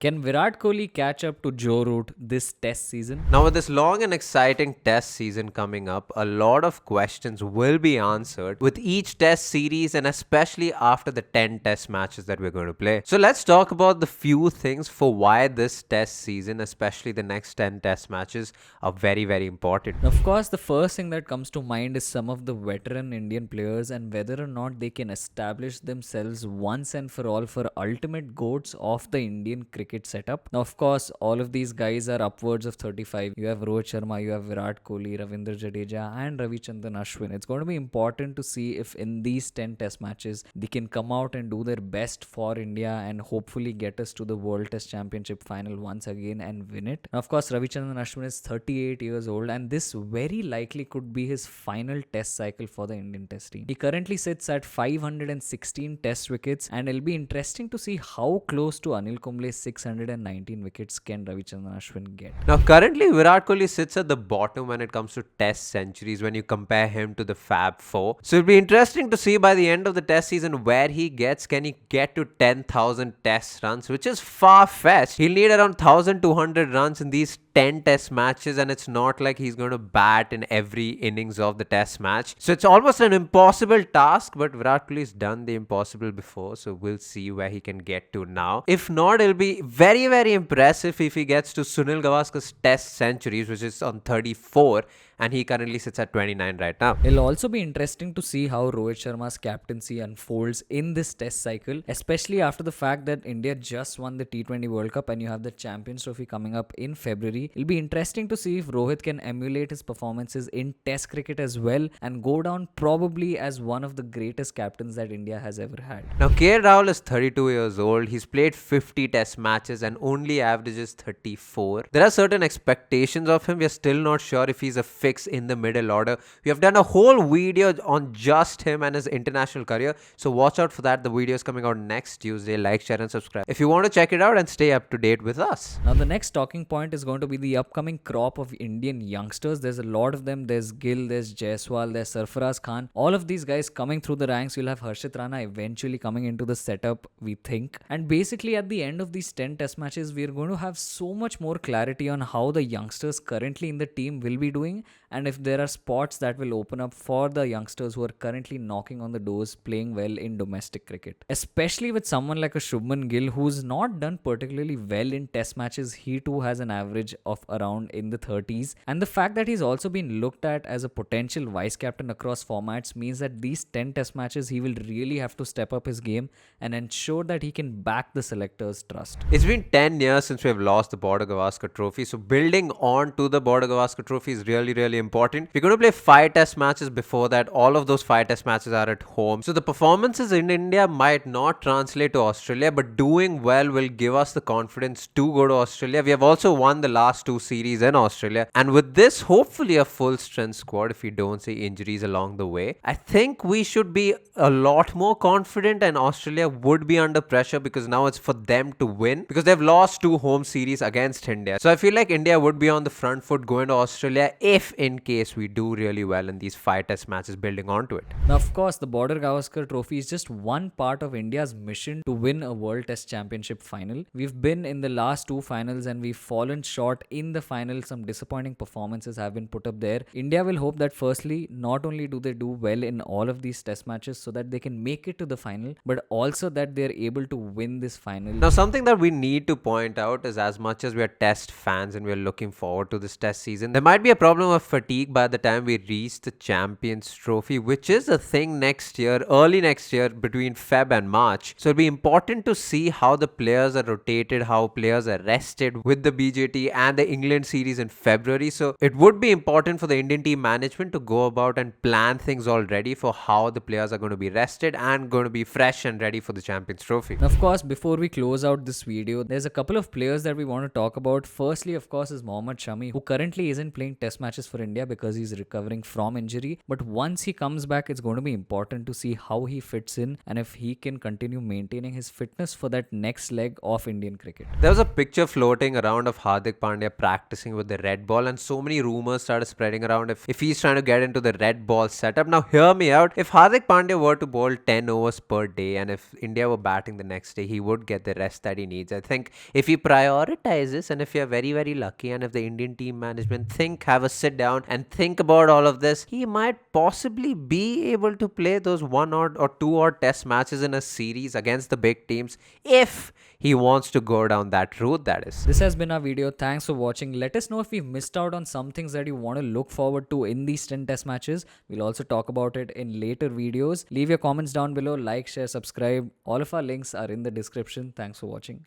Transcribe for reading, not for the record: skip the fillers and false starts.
Can Virat Kohli catch up to Joe Root this test season? Now, with this long and exciting test season coming up, a lot of questions will be answered with each test series and especially after the 10 test matches that we're going to play. So, let's talk about the few things for why this test season, especially the next 10 test matches, are very, very important. Of course, the first thing that comes to mind is some of the veteran Indian players and whether or not they can establish themselves once and for all for ultimate goats of the Indian cricket setup. Now, of course, all of these guys are upwards of 35. You have Rohit Sharma, you have Virat Kohli, Ravindra Jadeja, and Ravichandran Ashwin. It's going to be important to see if in these 10 test matches they can come out and do their best for India and hopefully get us to the World Test Championship final once again and win it. Now, of course, Ravichandran Ashwin is 38 years old, and this very likely could be his final test cycle for the Indian test team. He currently sits at 516 test wickets, and it'll be interesting to see how close to Anil Kumble's 619 wickets can Ravichandran Ashwin get. Now, currently, Virat Kohli sits at the bottom when it comes to test centuries when you compare him to the Fab Four. So, it'll be interesting to see by the end of the test season where he gets. Can he get to 10,000 test runs, which is far fetched? He'll need around 1,200 runs in these 10 test matches, and it's not like he's going to bat in every innings of the test match. So, it's almost an impossible task, but Virat Kohli's done the impossible before. So, we'll see where he can get to now. If not, it'll be very, very impressive if he gets to Sunil Gavaskar's test centuries, which is on 34, and he currently sits at 29 right now. It'll also be interesting to see how Rohit Sharma's captaincy unfolds in this test cycle, especially after the fact that India just won the T20 World Cup and you have the Champions Trophy coming up in February. It'll be interesting to see if Rohit can emulate his performances in test cricket as well and go down probably as one of the greatest captains that India has ever had. Now, KL Rahul is 32 years old. He's played 50 test matches and only averages 34. There are certain expectations of him. We're still not sure if he's a fix in the middle order. We have done a whole video on just him and his international career. So watch out for that. The video is coming out next Tuesday. Like, share and subscribe if you want to check it out and stay up to date with us. Now, the next talking point is going to be the upcoming crop of Indian youngsters. There's a lot of them. There's Gill, there's Jaiswal, there's Sarfaraz Khan. All of these guys coming through the ranks. You'll have Harshit Rana eventually coming into the setup, we think. And basically at the end of these 10 test matches, we're going to have so much more clarity on how the youngsters currently in the team will be doing, and if there are spots that will open up for the youngsters who are currently knocking on the doors playing well in domestic cricket. Especially with someone like a Shubman Gill who's not done particularly well in test matches. He too has an average of around in the 30s, and the fact that he's also been looked at as a potential vice captain across formats means that these 10 test matches he will really have to step up his game and ensure that he can back the selectors' trust. It's been 10 years since we have lost the Border Gavaskar Trophy, so building on to the Border Gavaskar Trophy is really important. We're going to play 5 test matches before that. All of those 5 test matches are at home. So the performances in India might not translate to Australia, but doing well will give us the confidence to go to Australia. We have also won the last 2 series in Australia. And with this, hopefully a full strength squad, if we don't see injuries along the way, I think we should be a lot more confident, and Australia would be under pressure because now it's for them to win because they've lost 2 home series against India. So I feel like India would be on the front foot going to Australia if in case we do really well in these 5 test matches building onto it. Now, of course, the Border Gavaskar Trophy is just one part of India's mission to win a World Test Championship final. We've been in the last 2 finals and we've fallen short in the final. Some disappointing performances have been put up there. India will hope that firstly, not only do they do well in all of these test matches so that they can make it to the final, but also that they're able to win this final. Now, something that we need to point out is as much as we are test fans and we're looking forward to this test season, there might be a problem of fatigue by the time we reach the Champions Trophy, which is a thing next year, early next year between Feb and March. So it'll be important to see how the players are rotated, how players are rested with the BGT and the England series in February. So it would be important for the Indian team management to go about and plan things already for how the players are going to be rested and going to be fresh and ready for the Champions Trophy. Of course, before we close out this video, there's a couple of players that we want to talk about. Firstly, of course, is Mohammad Shami, who currently isn't playing test matches for India because he's recovering from injury. But once he comes back, it's going to be important to see how he fits in and if he can continue maintaining his fitness for that next leg of Indian cricket. There was a picture floating around of Hardik Pandya practicing with the red ball, and so many rumors started spreading around if he's trying to get into the red ball setup. Now, hear me out. If Hardik Pandya were to bowl 10 overs per day and if India were batting the next day, he would get the rest that he needs. I think if he prioritizes and if you're very, very lucky and if the Indian team management have a sit down and think about all of this, he might possibly be able to play those 1 or 2 test matches in a series against the big teams if he wants to go down that route, that is. This has been our video. Thanks for watching. Let us know if we've missed out on some things that you want to look forward to in these 10 test matches. We'll also talk about it in later videos. Leave your comments down below. Like, share, subscribe. All of our links are in the description. Thanks for watching.